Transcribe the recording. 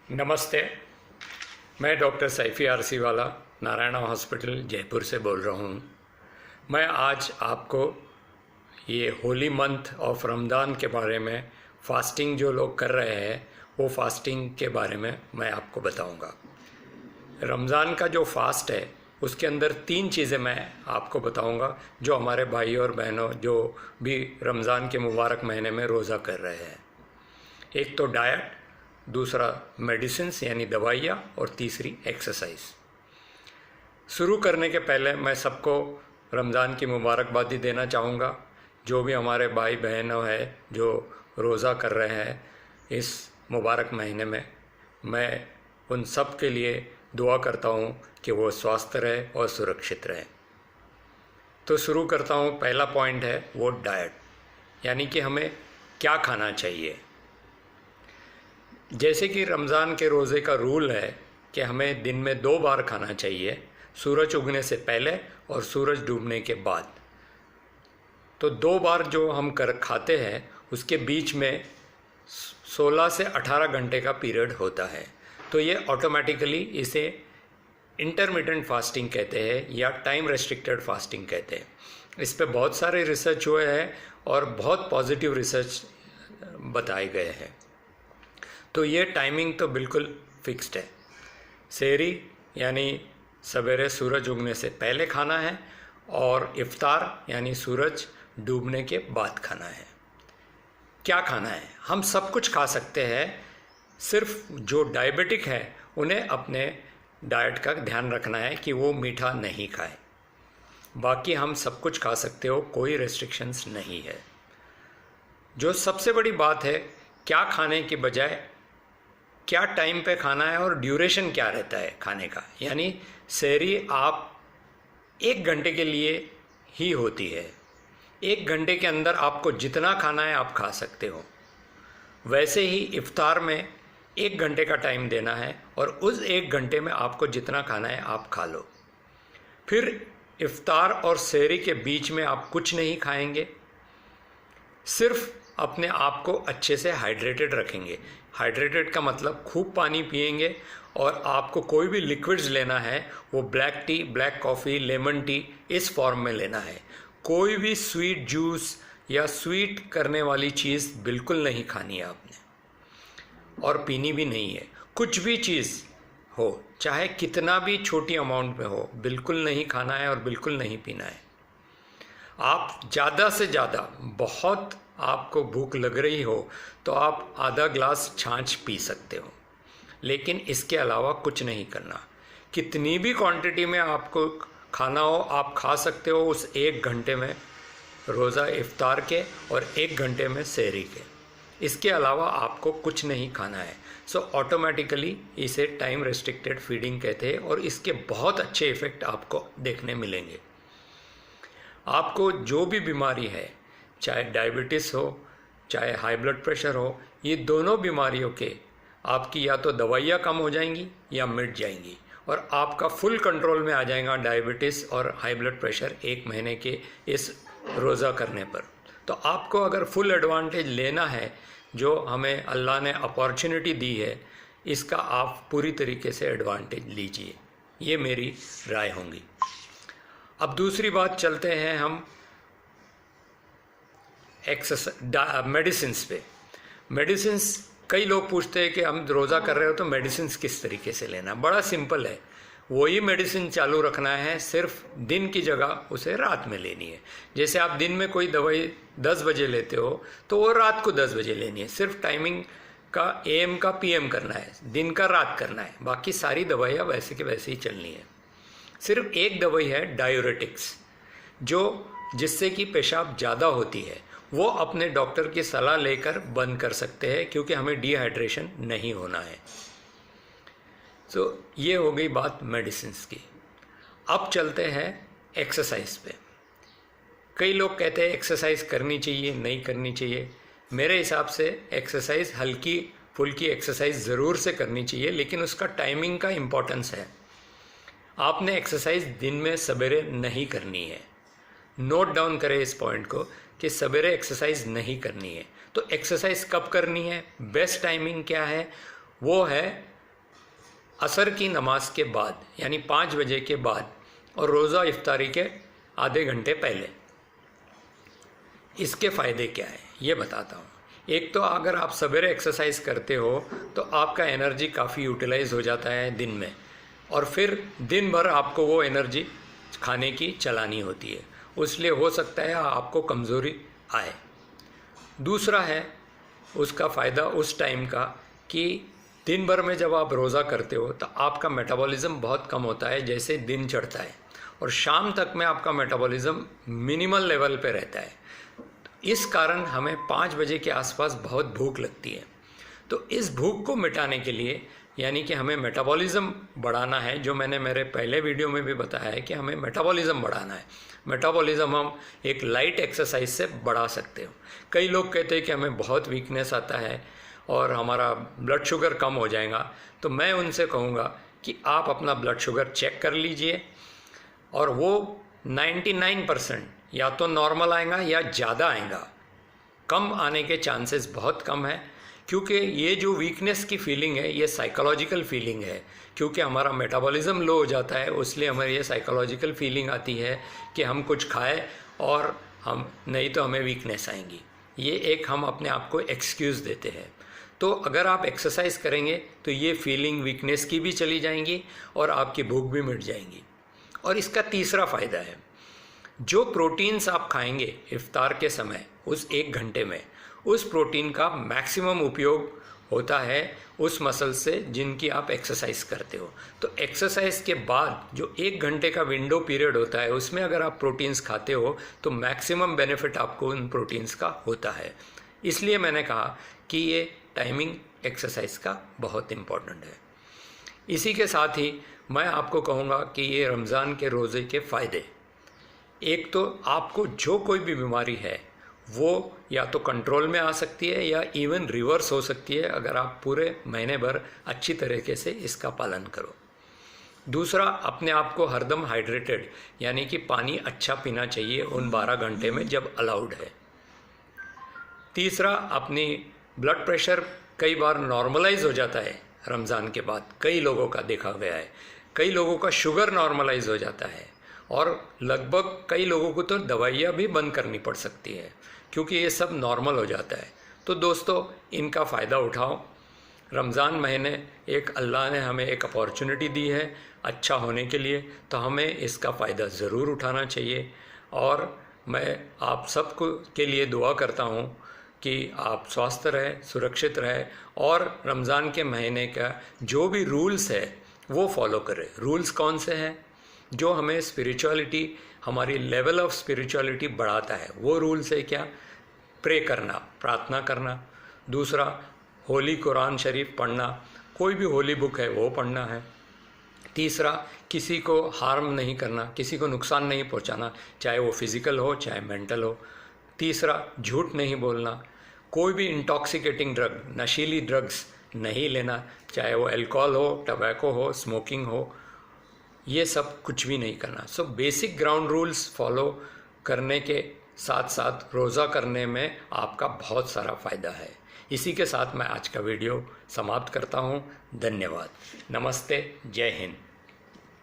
नमस्ते। मैं doctor Saifi RC वाला नारायणा हॉस्पिटल जयपुर से बोल रहा हूँ। मैं आज आपको ये होली मंथ ऑफ रमज़ान के बारे में, फास्टिंग जो लोग कर रहे हैं वो फास्टिंग के बारे में मैं आपको बताऊँगा। रमज़ान का जो फास्ट है उसके अंदर 3 चीज़ें मैं आपको बताऊँगा जो हमारे भाई और बहनों जो भी रमज़ान के मुबारक महीने में रोज़ा कर रहे हैं। एक तो डाइट, दूसरा मेडिसिन्स यानी दवाइयाँ और तीसरी एक्सरसाइज। शुरू करने के पहले मैं सबको रमज़ान की मुबारकबादी देना चाहूँगा। जो भी हमारे भाई बहनों हैं जो रोज़ा कर रहे हैं इस मुबारक महीने में, मैं उन सब के लिए दुआ करता हूँ कि वो स्वस्थ रहे और सुरक्षित रहे। तो शुरू करता हूँ। पहला पॉइंट है वो डाइट, यानी कि हमें क्या खाना चाहिए। जैसे कि रमज़ान के रोज़े का रूल है कि हमें दिन में 2 बार खाना चाहिए, सूरज उगने से पहले और सूरज डूबने के बाद। तो 2 बार जो हम खाते हैं उसके बीच में 16 से 18 घंटे का पीरियड होता है। तो ये ऑटोमेटिकली इसे इंटरमिटेंट फास्टिंग कहते हैं या टाइम रेस्ट्रिक्टेड फास्टिंग कहते हैं। इस पे बहुत सारे रिसर्च हुए हैं और बहुत पॉजिटिव रिसर्च बताए गए हैं। तो ये टाइमिंग तो बिल्कुल फिक्स्ड है। सेहरी यानी सवेरे सूरज उगने से पहले खाना है और इफ्तार यानी सूरज डूबने के बाद खाना है। क्या खाना है? हम सब कुछ खा सकते हैं, सिर्फ जो डायबिटिक है उन्हें अपने डाइट का ध्यान रखना है कि वो मीठा नहीं खाए। बाकी हम सब कुछ खा सकते हो, कोई रेस्ट्रिक्शंस नहीं है। जो सबसे बड़ी बात है, क्या खाने के बजाय क्या टाइम पे खाना है और ड्यूरेशन क्या रहता है खाने का। यानी सेहरी आप 1 घंटे के लिए ही होती है। 1 घंटे के अंदर आपको जितना खाना है आप खा सकते हो। वैसे ही इफ्तार में 1 घंटे का टाइम देना है और उस 1 घंटे में आपको जितना खाना है आप खा लो। फिर इफ्तार और सेहरी के बीच में आप कुछ नहीं खाएंगे, सिर्फ अपने आप को अच्छे से हाइड्रेटेड रखेंगे। हाइड्रेटेड का मतलब खूब पानी पिएंगे और आपको कोई भी लिक्विड्स लेना है वो black T, black coffee, lemon tea इस फॉर्म में लेना है। कोई भी स्वीट जूस या स्वीट करने वाली चीज़ बिल्कुल नहीं खानी है आपने और पीनी भी नहीं है। कुछ भी चीज़ हो, चाहे कितना भी छोटी अमाउंट में हो, बिल्कुल नहीं खाना है और बिल्कुल नहीं पीना है। आप ज़्यादा से ज़्यादा, बहुत आपको भूख लग रही हो तो आप आधा ग्लास छाछ पी सकते हो, लेकिन इसके अलावा कुछ नहीं करना। कितनी भी क्वांटिटी में आपको खाना हो आप खा सकते हो उस 1 घंटे में रोज़ा इफ्तार के और 1 घंटे में सेहरी के। इसके अलावा आपको कुछ नहीं खाना है। सो ऑटोमेटिकली इसे टाइम रेस्ट्रिक्टेड फीडिंग कहते हैं और इसके बहुत अच्छे इफ़ेक्ट आपको देखने मिलेंगे। आपको जो भी बीमारी है, चाहे डायबिटीज़ हो, चाहे हाई ब्लड प्रेशर हो, ये दोनों बीमारियों के आपकी या तो दवाइयाँ कम हो जाएंगी या मिट जाएंगी और आपका फुल कंट्रोल में आ जाएगा डायबिटीज़ और हाई ब्लड प्रेशर 1 महीने के इस रोज़ा करने पर। तो आपको अगर फुल एडवांटेज लेना है, जो हमें अल्लाह ने अपॉर्चुनिटी दी है, इसका आप पूरी तरीके से एडवांटेज लीजिए। ये मेरी राय होंगी। अब दूसरी बात, चलते हैं हम मेडिसिन्स पे। मेडिसिन्स, कई लोग पूछते हैं कि हम रोज़ा कर रहे हो तो मेडिसिन्स किस तरीके से लेना। बड़ा सिंपल है, वही मेडिसिन चालू रखना है, सिर्फ दिन की जगह उसे रात में लेनी है। जैसे आप दिन में कोई दवाई 10 बजे लेते हो तो वो रात को 10 बजे लेनी है। सिर्फ टाइमिंग का AM का PM करना है, दिन का रात करना है। बाकी सारी दवाइयाँ वैसे के वैसे ही चलनी है। सिर्फ एक दवाई है डायूरेटिक्स, जिससे कि पेशाब ज़्यादा होती है, वो अपने डॉक्टर की सलाह लेकर बंद कर सकते हैं क्योंकि हमें डिहाइड्रेशन नहीं होना है। तो ये हो गई बात मेडिसिन्स की। अब चलते हैं एक्सरसाइज पे। कई लोग कहते हैं एक्सरसाइज करनी चाहिए, नहीं करनी चाहिए। मेरे हिसाब से एक्सरसाइज हल्की फुल्की एक्सरसाइज ज़रूर से करनी चाहिए, लेकिन उसका टाइमिंग का इम्पोर्टेंस है। आपने एक्सरसाइज दिन में सवेरे नहीं करनी है। नोट डाउन करें इस पॉइंट को कि सवेरे एक्सरसाइज नहीं करनी है। तो एक्सरसाइज कब करनी है, बेस्ट टाइमिंग क्या है? वो है असर की नमाज के बाद यानी 5 बजे के बाद और रोज़ा इफ्तारी के आधे घंटे पहले। इसके फ़ायदे क्या है ये बताता हूँ। एक तो अगर आप सवेरे एक्सरसाइज करते हो तो आपका एनर्जी काफ़ी यूटिलाइज हो जाता है दिन में, और फिर दिन भर आपको वो एनर्जी खाने की चलानी होती है, इसलिए हो सकता है आपको कमज़ोरी आए। दूसरा है उसका फ़ायदा उस टाइम का कि दिन भर में जब आप रोज़ा करते हो तो आपका मेटाबॉलिज़्म बहुत कम होता है जैसे दिन चढ़ता है, और शाम तक में आपका मेटाबॉलिज़्म मिनिमल लेवल पे रहता है। इस कारण हमें 5 बजे के आसपास बहुत भूख लगती है। तो इस भूख को मिटाने के लिए यानी कि हमें मेटाबॉलिज़्म बढ़ाना है, जो मैंने मेरे पहले वीडियो में भी बताया है कि हमें मेटाबॉलिज़्म बढ़ाना है। मेटाबॉलिज़्म हम एक लाइट एक्सरसाइज से बढ़ा सकते हो। कई लोग कहते हैं कि हमें बहुत वीकनेस आता है और हमारा ब्लड शुगर कम हो जाएगा, तो मैं उनसे कहूँगा कि आप अपना ब्लड शुगर चेक कर लीजिए, और वो 99% या तो नॉर्मल आएगा या ज़्यादा आएगा, कम आने के चांसेस बहुत कम है। क्योंकि ये जो वीकनेस की फीलिंग है ये साइकोलॉजिकल फीलिंग है, क्योंकि हमारा मेटाबॉलिज़्म लो हो जाता है, इसलिए हमारी ये साइकोलॉजिकल फीलिंग आती है कि हम कुछ खाएं और हम नहीं तो हमें वीकनेस आएंगी। ये एक हम अपने आप को एक्सक्यूज़ देते हैं। तो अगर आप एक्सरसाइज करेंगे तो ये फीलिंग वीकनेस की भी चली जाएंगी और आपकी भूख भी मिट जाएंगी। और इसका तीसरा फ़ायदा है, जो प्रोटीन्स आप खाएंगे इफ्तार के समय उस 1 घंटे में, उस प्रोटीन का मैक्सिमम उपयोग होता है उस मसल से जिनकी आप एक्सरसाइज करते हो। तो एक्सरसाइज के बाद जो 1 घंटे का विंडो पीरियड होता है उसमें अगर आप प्रोटीन्स खाते हो तो मैक्सिमम बेनिफिट आपको उन प्रोटीन्स का होता है। इसलिए मैंने कहा कि ये टाइमिंग एक्सरसाइज का बहुत इम्पोर्टेंट है। इसी के साथ ही मैं आपको कहूँगा कि ये रमज़ान के रोज़े के फ़ायदे, एक तो आपको जो कोई भी बीमारी है वो या तो कंट्रोल में आ सकती है या इवन रिवर्स हो सकती है अगर आप पूरे महीने भर अच्छी तरीके से इसका पालन करो। दूसरा, अपने आप को हरदम हाइड्रेटेड यानी कि पानी अच्छा पीना चाहिए उन 12 घंटे में जब अलाउड है। तीसरा, अपनी ब्लड प्रेशर कई बार नॉर्मलाइज हो जाता है रमज़ान के बाद, कई लोगों का देखा गया है। कई लोगों का शुगर नॉर्मलाइज हो जाता है और लगभग कई लोगों को तो दवाइयाँ भी बंद करनी पड़ सकती है, क्योंकि ये सब नॉर्मल हो जाता है। तो दोस्तों, इनका फ़ायदा उठाओ। रमज़ान महीने एक अल्लाह ने हमें एक अपॉर्चुनिटी दी है अच्छा होने के लिए, तो हमें इसका फ़ायदा ज़रूर उठाना चाहिए। और मैं आप सबको के लिए दुआ करता हूँ कि आप स्वस्थ रहें, सुरक्षित रहें, और रमज़ान के महीने का जो भी रूल्स है वो फॉलो करें। रूल्स कौन से हैं? जो हमें स्पिरिचुअलिटी, हमारी लेवल ऑफ स्पिरिचुअलिटी बढ़ाता है। वो रूल्स है क्या? प्रे करना, प्रार्थना करना। दूसरा, होली कुरान शरीफ पढ़ना, कोई भी होली बुक है वो पढ़ना है। तीसरा, किसी को हार्म नहीं करना, किसी को नुकसान नहीं पहुंचाना, चाहे वो फिज़िकल हो चाहे मेंटल हो। तीसरा, झूठ नहीं बोलना। कोई भी इंटॉक्सिकेटिंग ड्रग, नशीली ड्रग्स नहीं लेना, चाहे वो अल्कोहल हो, टबैको हो, स्मोकिंग हो, ये सब कुछ भी नहीं करना। So basic ground rules follow करने के साथ साथ रोज़ा करने में आपका बहुत सारा फ़ायदा है। इसी के साथ मैं आज का वीडियो समाप्त करता हूँ। धन्यवाद। नमस्ते। जय हिंद।